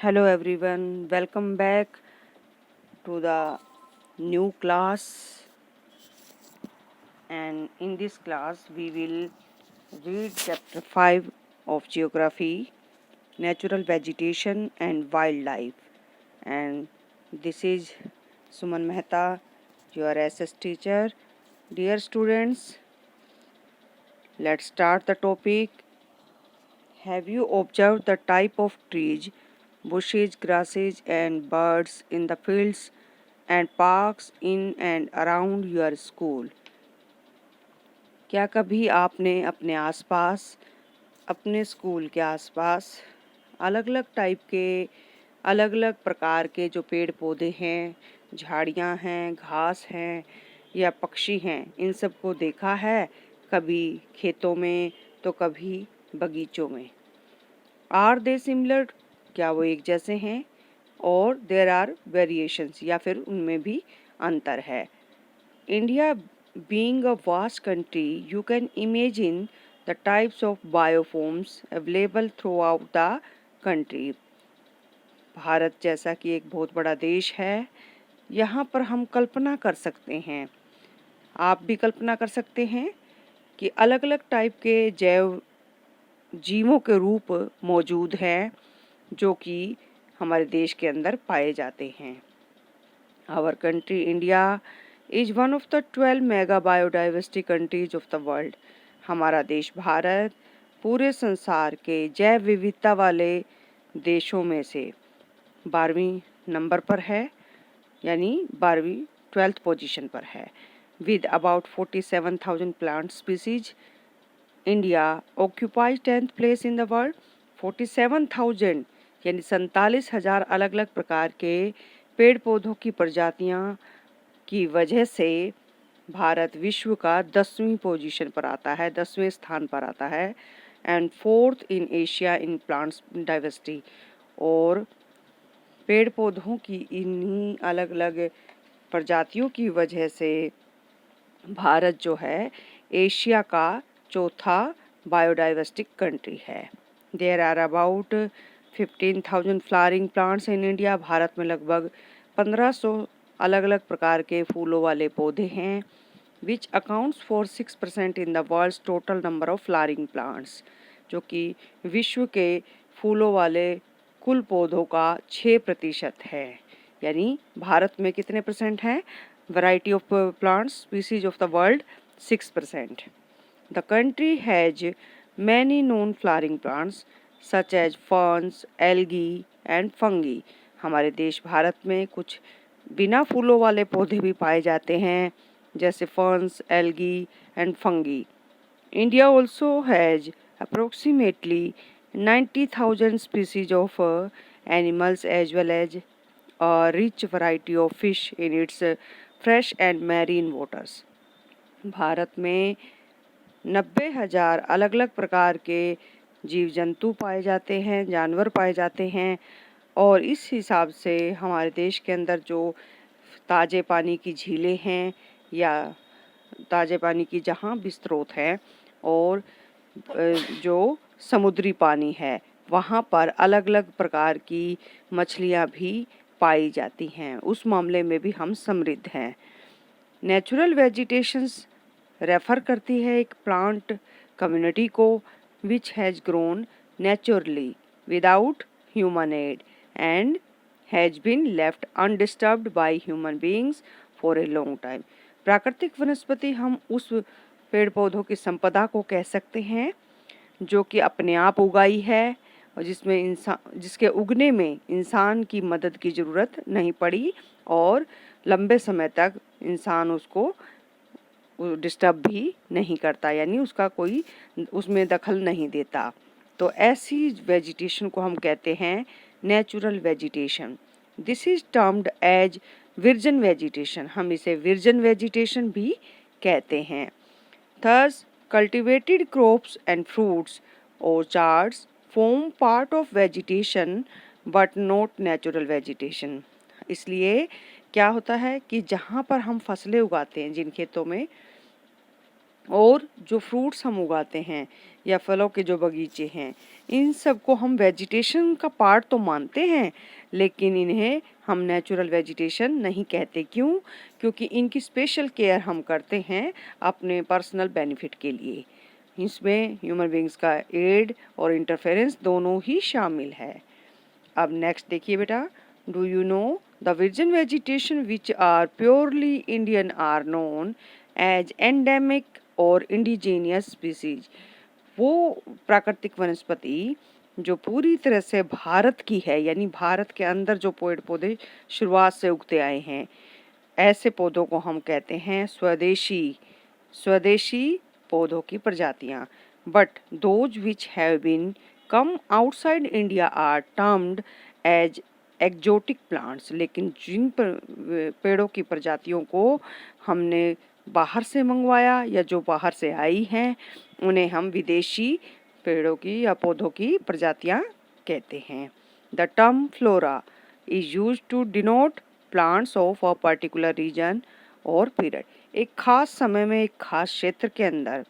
Hello everyone, welcome back to the new class, and in this class we will read chapter 5 of geography, natural vegetation and wildlife. And this is Suman Mehta, your SS teacher. Dear students, let's start the topic. Have you observed the type of trees, bushes, grasses and birds in the fields and parks in and around your school? क्या कभी आपने अपने आसपास, अपने school के आसपास अलग अलग टाइप के, अलग अलग प्रकार के जो पेड़ पौधे हैं, झाड़ियाँ हैं, घास हैं या पक्षी हैं, इन सब को देखा है? कभी खेतों में तो कभी बगीचों में। आर दे सिमिलर, क्या वो एक जैसे हैं? और देयर आर वेरिएशंस, या फिर उनमें भी अंतर है। India being a vast country, you can imagine the types of bioforms available throughout the country. Bharat जैसा कि एक बहुत बड़ा देश है, यहाँ पर हम कल्पना कर सकते हैं, आप भी कल्पना कर सकते हैं कि अलग अलग टाइप के जैव जीवों के रूप मौजूद हैं जो कि हमारे देश के अंदर पाए जाते हैं। Our country India is one of the 12 mega biodiversity countries of the world. हमारा देश भारत पूरे संसार के जैव विविधता वाले देशों में से 12वीं नंबर पर है, यानी 12th पोजीशन पर है। With about 47,000 plant species, India occupies 10th place in the world. 47,000 यानी 47,000 अलग अलग प्रकार के पेड़ पौधों की प्रजातियां की वजह से भारत विश्व का 10वीं पोजीशन पर आता है, 10वें स्थान पर आता है, and 4th in Asia in plants diversity. और पेड़ पौधों की इन्हीं अलग अलग प्रजातियों की वजह से भारत जो है एशिया का चौथा बायोडाइवर्सिटी कंट्री है। There are about 15,000 flowering plants in India. Bharat में लगभग 1500 अलग अलग प्रकार के फूलों वाले पौधे हैं, which accounts for 6% in the world's total number of flowering plants, जो कि विश्व के फूलों वाले कुल पौधों का 6% है। यानी भारत में कितने परसेंट हैं? Variety of plants species of the world 6%. The country has many known flowering plants such as ferns, algae and fungi. हमारे देश भारत में कुछ बिना फूलों वाले पौधे भी पाए जाते हैं, जैसे ferns, algae and fungi. India also has approximately 90,000 species of animals as well as a rich variety of fish in its fresh and marine waters. Bharat में 90,000 अलग अलग प्रकार के जीव जंतु पाए जाते हैं, जानवर पाए जाते हैं, और इस हिसाब से हमारे देश के अंदर जो ताज़े पानी की झीलें हैं या ताज़े पानी की जहाँ भी स्रोत हैं और जो समुद्री पानी है वहाँ पर अलग अलग प्रकार की मछलियाँ भी पाई जाती हैं, उस मामले में भी हम समृद्ध हैं। नेचुरल वेजिटेशंस रेफर करती है एक प्लांट कम्युनिटी को which has grown naturally without human aid and has been left undisturbed by human beings for a long time. प्राकृतिक वनस्पति हम उस पेड़ पौधों की संपदा को कह सकते हैं जो कि अपने आप उगाई है और जिसके उगने में इंसान की मदद की ज़रूरत नहीं पड़ी और लंबे समय तक इंसान उसको डिस्टर्ब भी नहीं करता, यानी उसका कोई उसमें दखल नहीं देता। तो ऐसी वेजिटेशन को हम कहते हैं natural vegetation. This is termed as virgin vegetation, हम इसे विर्जन वेजिटेशन भी कहते हैं। Thus cultivated crops and fruits orchards form part of vegetation but not natural vegetation। इसलिए क्या होता है कि जहाँ पर हम फसलें उगाते हैं जिन खेतों में, और जो फ्रूट्स हम उगाते हैं, या फलों के जो बगीचे हैं, इन सब को हम वेजिटेशन का पार्ट तो मानते हैं, लेकिन इन्हें हम नेचुरल वेजिटेशन नहीं कहते। क्यों? क्योंकि इनकी स्पेशल केयर हम करते हैं अपने पर्सनल बेनिफिट के लिए। इसमें ह्यूमन बींग्स का एड और इंटरफेरेंस दोनों ही शामिल है। अब नेक्स्ट देखिए बेटा, do you know the virgin vegetation which are purely Indian are known as endemic और इंडिजीनियस स्पीसीज। वो प्राकृतिक वनस्पति जो पूरी तरह से भारत की है, यानी भारत के अंदर जो पेड़ पौधे शुरुआत से उगते आए हैं, ऐसे पौधों को हम कहते हैं स्वदेशी पौधों की प्रजातियां। But those which have been come outside India are termed as exotic plants. लेकिन जिन पेड़ों की प्रजातियों को हमने बाहर से मंगवाया या जो बाहर से आई हैं, उन्हें हम विदेशी पेड़ों की या पौधों की प्रजातियां कहते हैं। The term flora is used to denote plants of a particular region और पीरियड। एक खास समय में एक खास क्षेत्र के अंदर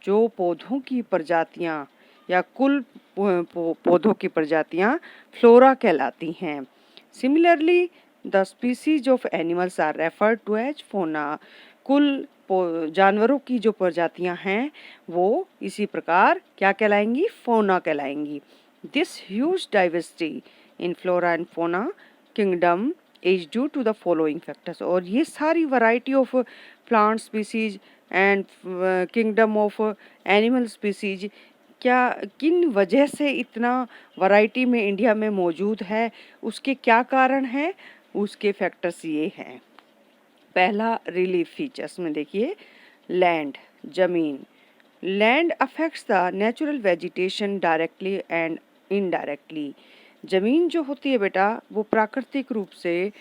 जो पौधों की प्रजातियां या कुल पौधों की प्रजातियां फ्लोरा कहलाती हैं। Similarly the species of animals are referred to as fauna. कुल जानवरों की जो प्रजातियां हैं वो इसी प्रकार क्या कहलाएंगी? फौना कहलाएंगी। This huge diversity in flora and fauna kingdom is due to the following factors. और ये सारी variety of plant species and kingdom of animal species क्या किन वजह से इतना वैरायटी में इंडिया में मौजूद है, उसके क्या कारण हैं? उसके फैक्टर्स ये हैं। पहला रिलीफ फीचर्स में देखिए, लैंड, जमीन। Land affects the natural vegetation directly and indirectly. जमीन जो होती है बेटा वो प्राकृतिक रूप से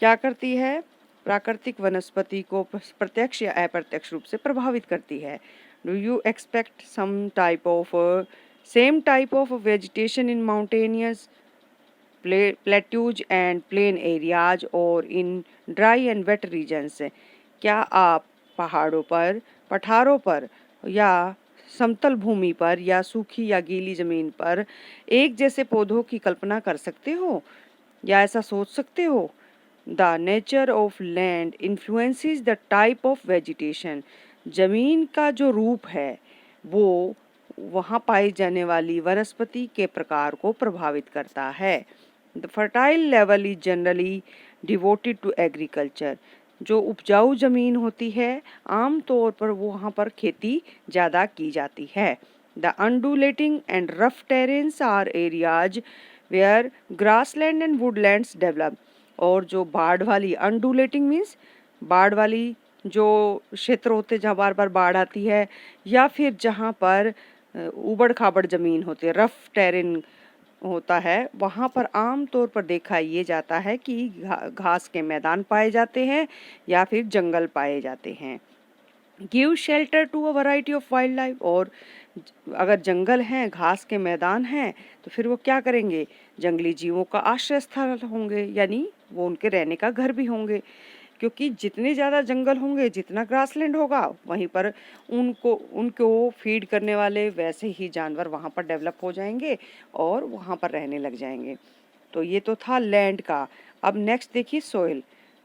क्या करती है? प्राकृतिक वनस्पति को प्रत्यक्ष या अप्रत्यक्ष रूप से प्रभावित करती है। Do you expect same type of vegetation in mountainous plateaus and plain areas और in dry and wet regions? क्या आप पहाड़ों पर, पठारों पर या समतल भूमि पर या सूखी या गीली जमीन पर एक जैसे पौधों की कल्पना कर सकते हो या ऐसा सोच सकते हो? The nature of land influences the type of vegetation. जमीन का जो रूप है वो वहाँ पाई जाने वाली वनस्पति के प्रकार को प्रभावित करता है। The fertile level is generally devoted to agriculture. जो उपजाऊ जमीन होती है आम तौर पर वो वहाँ पर खेती ज़्यादा की जाती है। The undulating and rough terrains are areas where grassland and woodlands develop. और जो बाढ़ वाली, अनडुलेटिंग मीन्स बाढ़ वाली जो क्षेत्र होते जहाँ बार बार बाढ़ आती है, या फिर जहाँ पर उबड़ खाबड़ ज़मीन होती है, रफ टेरेन होता है, वहाँ पर आम तौर पर देखा ये जाता है कि घास के मैदान पाए जाते हैं या फिर जंगल पाए जाते हैं। Give shelter to a variety of wild life. और अगर जंगल हैं, घास के मैदान हैं, तो फिर वो क्या करेंगे? जंगली जीवों का आश्रय स्थल होंगे, यानी वो उनके रहने का घर भी होंगे। क्योंकि जितने ज़्यादा जंगल होंगे, जितना ग्रासलैंड होगा, वहीं पर उनको फीड करने वाले वैसे ही जानवर वहाँ पर डेवलप हो जाएंगे और वहाँ पर रहने लग जाएंगे। तो ये तो था लैंड का। अब नेक्स्ट देखिए, सोइल,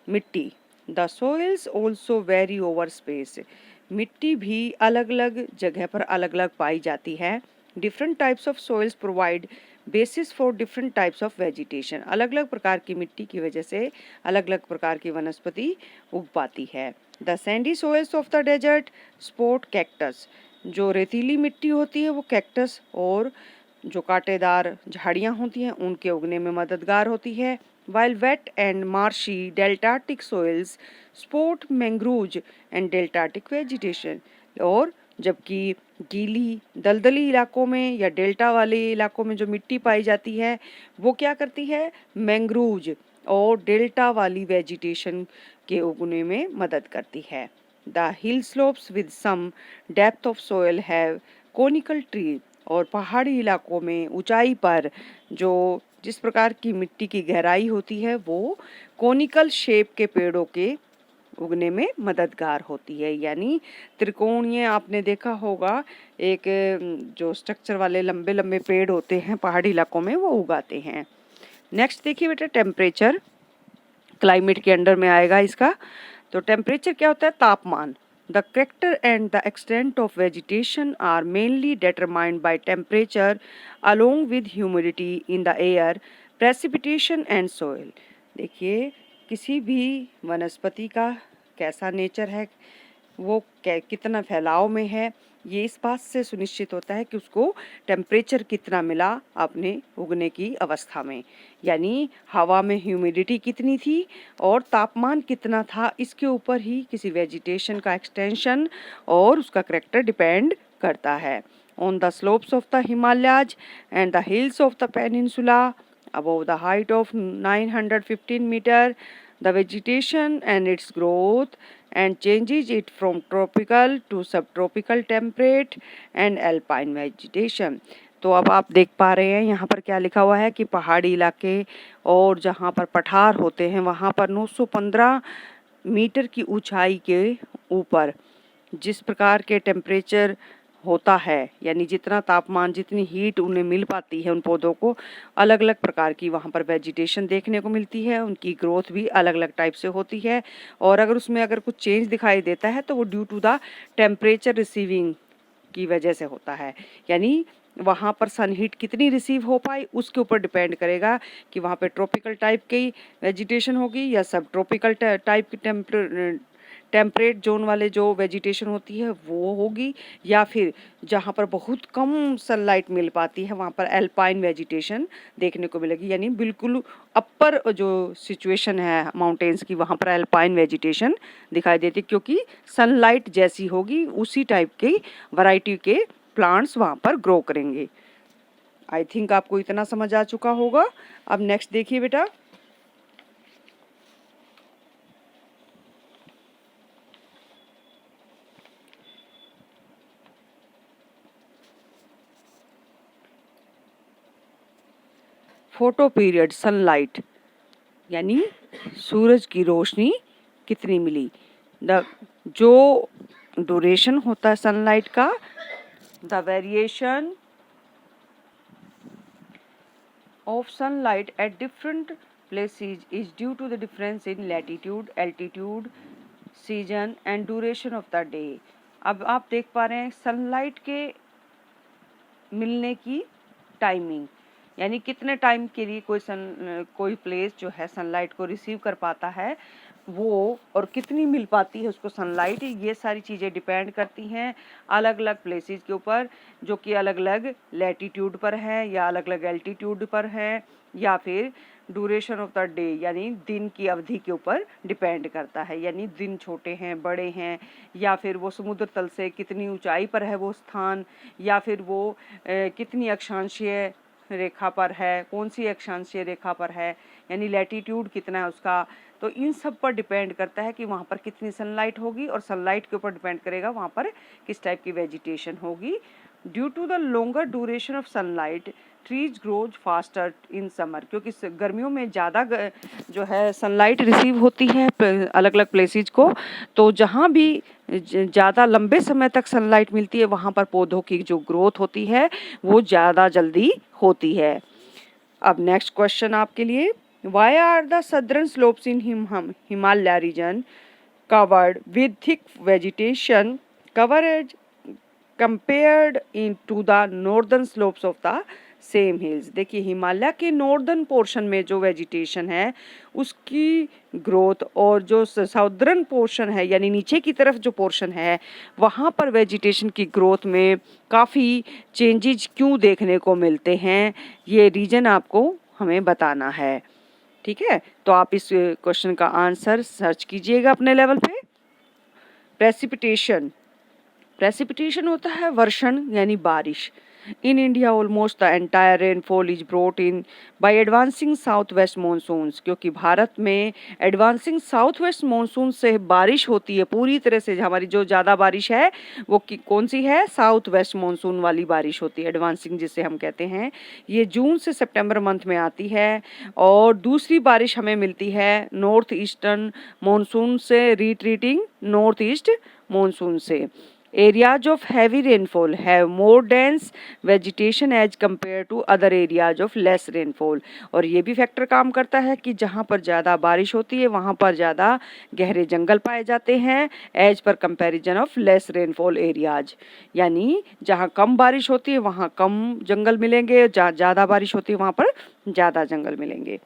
मिट्टी। The soils also very over space. मिट्टी भी अलग अलग जगह पर अलग अलग पाई जाती है। Different types of soils provide basis for different types of vegetation. अलग अलग प्रकार की मिट्टी की वजह से अलग अलग प्रकार की वनस्पति उग पाती है। The sandy soils of the desert support cactus. जो रेतीली मिट्टी होती है वो कैक्टस और जो कांटेदार झाड़ियाँ होती हैं उनके उगने में मददगार होती है। while wet and marshy deltatic soils support mangroves and deltatic vegetation। और जबकि गीली दलदली इलाकों में या डेल्टा वाले इलाकों में जो मिट्टी पाई जाती है वो क्या करती है? मैंग्रोव्स और डेल्टा वाली वेजिटेशन के उगने में मदद करती है। The hill slopes with some depth of soil have conical tree. और पहाड़ी इलाकों में ऊंचाई पर जो जिस प्रकार की मिट्टी की गहराई होती है वो कोनिकल शेप के पेड़ों के उगने में मददगार होती है। यानी त्रिकोणीय आपने देखा होगा एक जो स्ट्रक्चर वाले लंबे लंबे पेड़ होते हैं पहाड़ी इलाकों में, वो उगाते हैं। नेक्स्ट देखिए बेटा, टेम्परेचर क्लाइमेट के अंडर में आएगा इसका। तो टेम्परेचर क्या होता है? तापमान। The character and the extent of vegetation are mainly determined by temperature along with humidity in the air, precipitation and soil. देखिए किसी भी वनस्पति का कैसा नेचर है, वो कितना फैलाव में है, ये इस बात से सुनिश्चित होता है कि उसको टेम्परेचर कितना मिला अपने उगने की अवस्था में। यानी हवा में ह्यूमिडिटी कितनी थी और तापमान कितना था, इसके ऊपर ही किसी वेजिटेशन का एक्सटेंशन और उसका कैरेक्टर डिपेंड करता है। On the slopes of the Himalayas and the hills of the peninsula above the height of 915 meter, the vegetation and its growth and changes it from tropical to subtropical temperate and alpine vegetation। तो अब आप देख पा रहे हैं यहाँ पर क्या लिखा हुआ है कि पहाड़ी इलाके और जहाँ पर पठार होते हैं वहाँ पर 915 मीटर की ऊंचाई के ऊपर जिस प्रकार के टेम्परेचर होता है, यानी जितना तापमान, जितनी हीट उन्हें मिल पाती है, उन पौधों को अलग अलग प्रकार की वहाँ पर वेजिटेशन देखने को मिलती है, उनकी ग्रोथ भी अलग अलग टाइप से होती है। और अगर उसमें अगर कुछ चेंज दिखाई देता है तो वो due to the temperature receiving की वजह से होता है। यानी वहाँ पर सन हीट कितनी रिसीव हो पाई उसके ऊपर डिपेंड करेगा कि वहाँ पे ट्रॉपिकल टाइप की वेजिटेशन होगी या सब ट्रॉपिकल टाइप की टेम्परेट जोन वाले जो वेजिटेशन होती है वो होगी, या फिर जहाँ पर बहुत कम सनलाइट मिल पाती है वहाँ पर एल्पाइन वेजिटेशन देखने को मिलेगी। यानी बिल्कुल अपर जो सिचुएशन है माउंटेन्स की वहाँ पर एल्पाइन वेजिटेशन दिखाई देती, क्योंकि सनलाइट जैसी होगी उसी टाइप की वैरायटी के प्लांट्स वहाँ पर ग्रो करेंगे। आई थिंक आपको इतना समझ आ चुका होगा। अब नेक्स्ट देखिए बेटा, फोटो पीरियड सनलाइट, यानी सूरज की रोशनी कितनी मिली। जो ड्यूरेशन होता है सनलाइट का, the variation of sunlight at different places is due to the difference in latitude, altitude, season and duration of the day। अब आप देख पा रहे हैं सनलाइट के मिलने की टाइमिंग, यानी कितने टाइम के लिए कोई प्लेस जो है सनलाइट को रिसीव कर पाता है वो, और कितनी मिल पाती है उसको सनलाइट, ये सारी चीज़ें डिपेंड करती हैं अलग अलग प्लेसेस के ऊपर, जो कि अलग अलग लैटिट्यूड पर है या अलग अलग एल्टीट्यूड पर है, या फिर ड्यूरेशन ऑफ द डे यानी दिन की अवधि के ऊपर डिपेंड करता है। यानी दिन छोटे हैं, बड़े हैं, या फिर वो समुद्र तल से कितनी ऊंचाई पर है वो स्थान, या फिर वो कितनी अक्षांशीय रेखा पर है, कौन सी अक्षांशीय रेखा पर है, यानी लैटिट्यूड कितना है उसका। तो इन सब पर डिपेंड करता है कि वहाँ पर कितनी सनलाइट होगी, और सनलाइट के ऊपर डिपेंड करेगा वहाँ पर किस टाइप की वेजिटेशन होगी। Due to the longer duration of sunlight trees grows faster in summer, क्योंकि गर्मियों में ज़्यादा जो है सनलाइट रिसीव होती है अलग अलग प्लेसेस को, तो जहाँ भी ज़्यादा लंबे समय तक सनलाइट मिलती है वहाँ पर पौधों की जो ग्रोथ होती है वो ज़्यादा जल्दी होती है। अब नेक्स्ट क्वेश्चन आपके लिए, why are the southern slopes in Himalaya region covered with thick vegetation coverage compared into the northern slopes of the same hills। देखिए हिमालय के नॉर्दर्न पोर्शन में जो वेजिटेशन है उसकी ग्रोथ और जो साउदर्न पोर्शन है यानी नीचे की तरफ जो पोर्शन है वहाँ पर वेजिटेशन की ग्रोथ में काफ़ी चेंजेस क्यों देखने को मिलते हैं, ये रीजन आपको हमें बताना है। ठीक है, तो आप इस क्वेश्चन का आंसर सर्च कीजिएगा अपने लेवल पे। प्रेसिपिटेशन होता है वर्षण यानी बारिश। In India, almost the entire rainfall is brought in by advancing southwest monsoons. क्योंकि भारत में advancing southwest monsoon से बारिश होती है पूरी तरह से। हमारी जो ज़्यादा बारिश है वो कौन सी है? साउथ वेस्ट मानसून वाली बारिश होती है, एडवांसिंग जिसे हम कहते हैं। ये जून से सितंबर मंथ में आती है। और दूसरी बारिश हमें मिलती है नॉर्थ ईस्टर्न मानसून से, रिट्रीटिंग नॉर्थ ईस्ट मानसून से। Areas of heavy rainfall have more dense vegetation as compared to other areas of less rainfall। और ये भी फैक्टर काम करता है कि जहाँ पर ज़्यादा बारिश होती है वहाँ पर ज़्यादा गहरे जंगल पाए जाते हैं एज पर comparison of less rainfall areas. यानी जहाँ कम बारिश होती है वहाँ कम जंगल मिलेंगे, जहाँ ज़्यादा बारिश होती है वहाँ पर ज़्यादा जंगल मिलेंगे।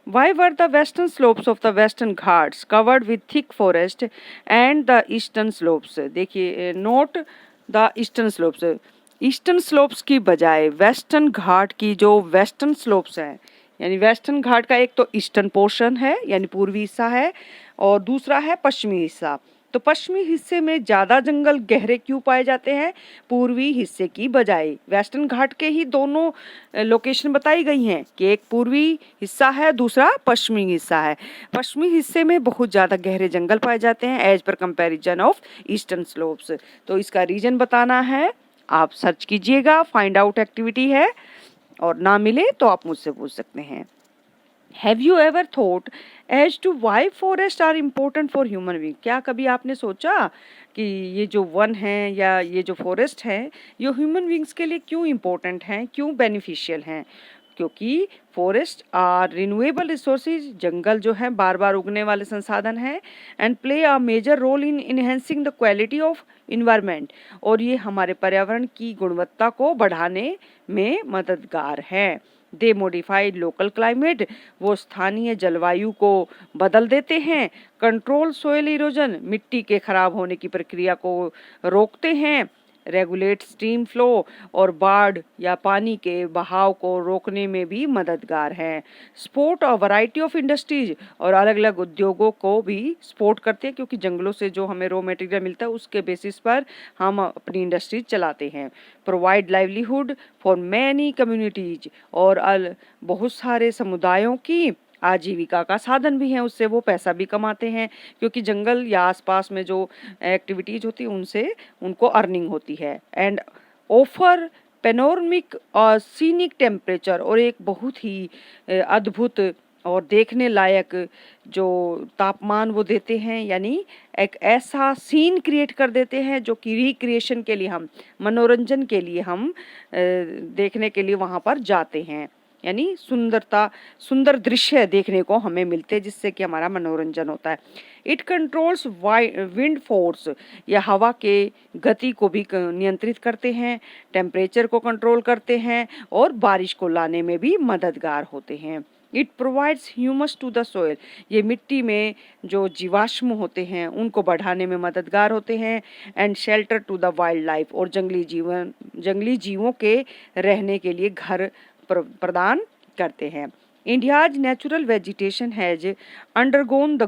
Why were the western slopes of the western Ghats covered with thick forest and the eastern slopes? देखिए, note the eastern slopes. Eastern slopes की बजाय वेस्टर्न घाट की जो वेस्टर्न स्लोप्स हैं, यानी वेस्टर्न घाट का एक तो ईस्टर्न पोर्शन है यानी पूर्वी हिस्सा है और दूसरा है पश्चिमी हिस्सा। तो पश्चिमी हिस्से में ज़्यादा जंगल गहरे क्यों पाए जाते हैं पूर्वी हिस्से की बजाय? वेस्टर्न घाट के ही दोनों लोकेशन बताई गई हैं कि एक पूर्वी हिस्सा है, दूसरा पश्चिमी हिस्सा है। पश्चिमी हिस्से में बहुत ज़्यादा गहरे जंगल पाए जाते हैं एज पर कंपैरिजन ऑफ ईस्टर्न स्लोप्स। तो इसका रीजन बताना है, आप सर्च कीजिएगा, फाइंड आउट एक्टिविटी है, और ना मिले तो आप मुझसे पूछ सकते हैं। Have you ever thought as to why forests are important for human being? क्या कभी आपने सोचा कि ये जो वन है या ये जो फॉरेस्ट है ये ह्यूमन बींग्स के लिए क्यों इम्पोर्टेंट हैं, क्यों बेनिफिशियल हैं? क्योंकि फॉरेस्ट आर रिन्यूएबल रिसोर्सेज, जंगल जो है बार बार उगने वाले संसाधन हैं, and play a major role in enhancing the quality of environment, और ये हमारे पर्यावरण की गुणवत्ता को बढ़ाने में मददगार हैं। दे मॉडिफाइड लोकल क्लाइमेट, वो स्थानीय जलवायु को बदल देते हैं। कंट्रोल सोयल इरोजन, मिट्टी के खराब होने की प्रक्रिया को रोकते हैं। रेगुलेट स्ट्रीम फ्लो, और बाढ़ या पानी के बहाव को रोकने में भी मददगार हैं। Support a variety of industries, और अलग अलग उद्योगों को भी सपोर्ट करते हैं क्योंकि जंगलों से जो हमें रॉ मटेरियल मिलता है उसके बेसिस पर हम अपनी इंडस्ट्रीज चलाते हैं। Provide livelihood for many communities, और बहुत सारे समुदायों की आजीविका का साधन भी है, उससे वो पैसा भी कमाते हैं क्योंकि जंगल या आसपास में जो एक्टिविटीज होती है उनसे उनको अर्निंग होती है। एंड ऑफर पेनोरमिक और सीनिक टेम्परेचर, और एक बहुत ही अद्भुत और देखने लायक जो तापमान वो देते हैं, यानी एक ऐसा सीन क्रिएट कर देते हैं जो कि रिक्रिएशन के लिए, हम मनोरंजन के लिए हम देखने के लिए वहाँ पर जाते हैं। यानी सुंदर दृश्य देखने को हमें मिलते हैं जिससे कि हमारा मनोरंजन होता है। इट कंट्रोल्स विंड फोर्स, या हवा के गति को भी नियंत्रित करते हैं, टेम्परेचर को कंट्रोल करते हैं और बारिश को लाने में भी मददगार होते हैं। It provides humus to the soil, ये मिट्टी में जो जीवाश्म होते हैं उनको बढ़ाने में मददगार होते हैं। And shelter to the wild life, और जंगली जीवों के रहने के लिए घर प्रदान करते हैं। India's natural vegetation has undergone the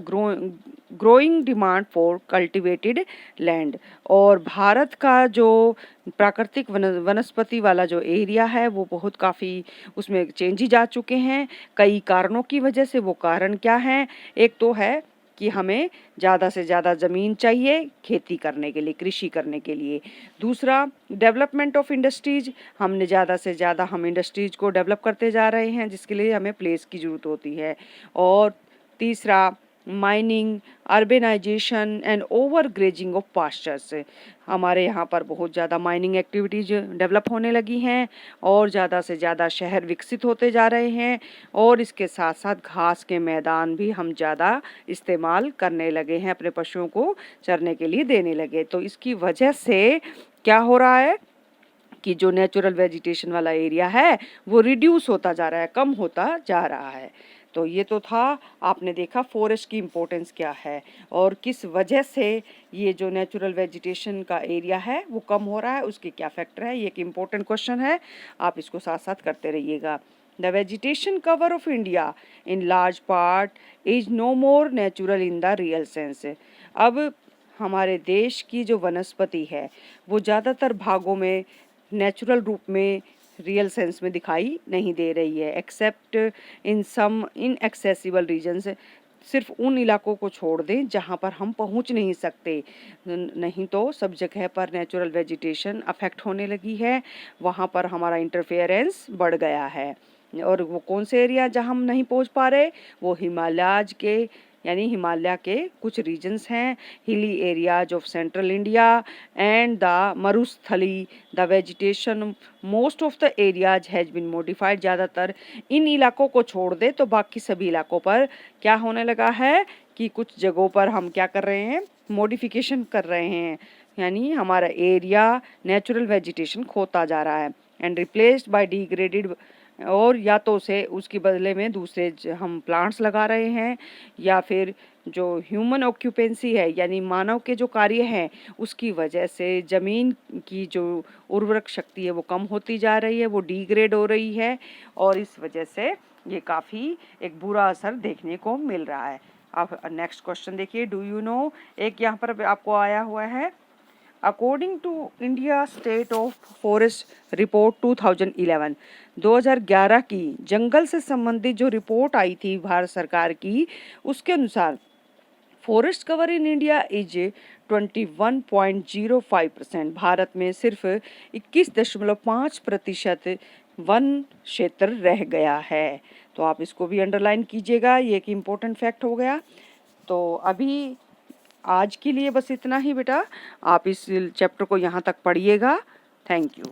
growing demand for cultivated land, और भारत का जो प्राकृतिक वनस्पति वाला जो एरिया है वो बहुत काफ़ी उसमें चेंजेस आ चुके हैं कई कारणों की वजह से। वो कारण क्या हैं? एक तो है कि हमें ज़्यादा से ज़्यादा ज़मीन चाहिए खेती करने के लिए, कृषि करने के लिए। दूसरा, डेवलपमेंट ऑफ इंडस्ट्रीज, हमने ज़्यादा से ज़्यादा हम इंडस्ट्रीज को डेवलप करते जा रहे हैं जिसके लिए हमें प्लेस की ज़रूरत होती है। और तीसरा, mining, urbanisation and over grazing of pastures, हमारे यहाँ पर बहुत ज़्यादा माइनिंग एक्टिविटीज़ डेवलप होने लगी हैं और ज़्यादा से ज़्यादा शहर विकसित होते जा रहे हैं, और इसके साथ साथ घास के मैदान भी हम ज़्यादा इस्तेमाल करने लगे हैं, अपने पशुओं को चरने के लिए देने लगे। तो इसकी वजह से क्या हो रहा है कि जो नेचुरल वेजिटेशन वाला एरिया है वो रिड्यूस होता जा रहा है, कम होता जा रहा है। तो ये तो था, आपने देखा फॉरेस्ट की इम्पोर्टेंस क्या है और किस वजह से ये जो नेचुरल वेजिटेशन का एरिया है वो कम हो रहा है, उसके क्या फैक्टर है। ये एक इम्पोर्टेंट क्वेश्चन है, आप इसको साथ साथ करते रहिएगा। The vegetation cover of India in large part is no more natural in the real sense. अब हमारे देश की जो वनस्पति है वो ज़्यादातर भागों में नेचुरल रूप में रियल सेंस में दिखाई नहीं दे रही है, except in some inaccessible regions. सिर्फ उन इलाकों को छोड़ दें जहाँ पर हम पहुँच नहीं सकते, नहीं तो सब जगह पर नेचुरल वेजिटेशन अफेक्ट होने लगी है, वहाँ पर हमारा इंटरफेरेंस बढ़ गया है। और वो कौन से एरिया जहाँ हम नहीं पहुँच पा रहे, वो हिमालयाज के यानी हिमालय के कुछ रीजन्स हैं, hilly areas of central India and the मरुस्थली। The vegetation most of the areas has been modified. ज़्यादातर इन इलाकों को छोड़ दे तो बाकी सभी इलाकों पर क्या होने लगा है कि कुछ जगहों पर हम क्या कर रहे हैं, मॉडिफिकेशन कर रहे हैं, यानी हमारा एरिया नेचुरल वेजिटेशन खोता जा रहा है एंड रिप्लेस्ड बाय डिग्रेडेड, और या तो उसे उसके बदले में दूसरे हम प्लांट्स लगा रहे हैं, या फिर जो ह्यूमन ऑक्यूपेंसी है यानी मानव के जो कार्य हैं उसकी वजह से ज़मीन की जो उर्वरक शक्ति है वो कम होती जा रही है, वो डिग्रेड हो रही है, और इस वजह से ये काफ़ी एक बुरा असर देखने को मिल रहा है। अब नेक्स्ट क्वेश्चन देखिए, डू यू नो, एक यहाँ पर आपको आया हुआ है, according to India state of forest report 2011, 2011 की जंगल से संबंधित जो रिपोर्ट आई थी भारत सरकार की, उसके अनुसार forest cover in India is 21.05%। Bharat में सिर्फ 21.5% वन क्षेत्र रह गया है। तो आप इसको भी अंडरलाइन कीजिएगा, ये एक इम्पोर्टेंट फैक्ट हो गया। तो अभी आज के लिए बस इतना ही बेटा, आप इस चैप्टर को यहाँ तक पढ़िएगा। Thank you.